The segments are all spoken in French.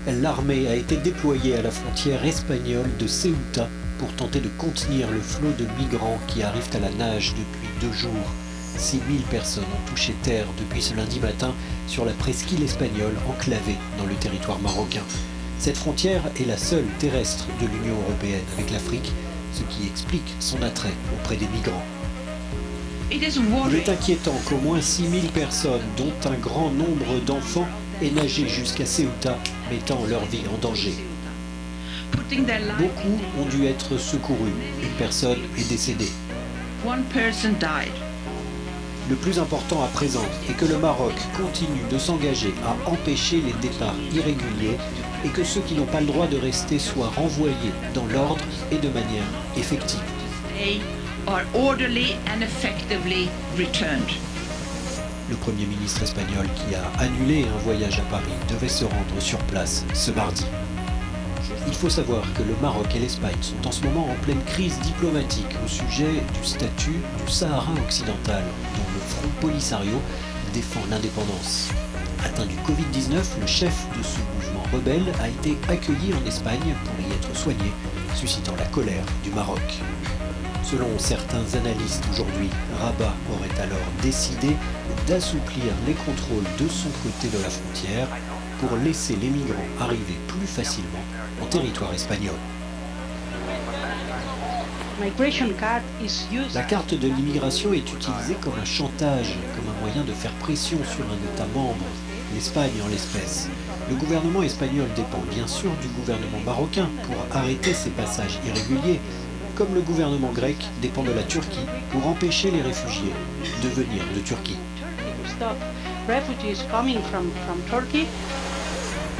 L'armée a été déployée à la frontière espagnole de Ceuta pour tenter de contenir le flot de migrants qui arrivent à la nage depuis 2 jours. 6000 personnes ont touché terre depuis ce lundi matin sur la presqu'île espagnole enclavée dans le territoire marocain. Cette frontière est la seule terrestre de l'Union européenne avec l'Afrique, ce qui explique son attrait auprès des migrants. Il est inquiétant qu'au moins 6000 personnes, dont un grand nombre d'enfants, aient nagé jusqu'à Ceuta, mettant leur vie en danger. Beaucoup ont dû être secourus. Une personne est décédée. Le plus important à présent est que le Maroc continue de s'engager à empêcher les départs irréguliers et que ceux qui n'ont pas le droit de rester soient renvoyés dans l'ordre et de manière effective. Le Premier ministre espagnol qui a annulé un voyage à Paris devait se rendre sur place ce mardi. Il faut savoir que le Maroc et l'Espagne sont en ce moment en pleine crise diplomatique au sujet du statut du Sahara occidental, dont le Front Polisario défend l'indépendance. Atteint du Covid-19, le chef de ce mouvement rebelle a été accueilli en Espagne pour y être soigné, suscitant la colère du Maroc. Selon certains analystes aujourd'hui, Rabat aurait alors décidé d'assouplir les contrôles de son côté de la frontière pour laisser les migrants arriver plus facilement en territoire espagnol. La carte de l'immigration est utilisée comme un chantage, comme un moyen de faire pression sur un État membre, l'Espagne en l'espèce. Le gouvernement espagnol dépend bien sûr du gouvernement marocain pour arrêter ces passages irréguliers, comme le gouvernement grec dépend de la Turquie pour empêcher les réfugiés de venir de Turquie.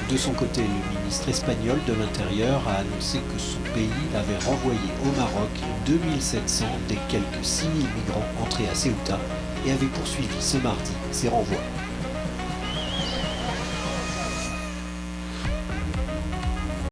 De son côté, le ministre espagnol de l'Intérieur a annoncé que son pays avait renvoyé au Maroc 2700 des quelques 6000 migrants entrés à Ceuta et avait poursuivi ce mardi ces renvois.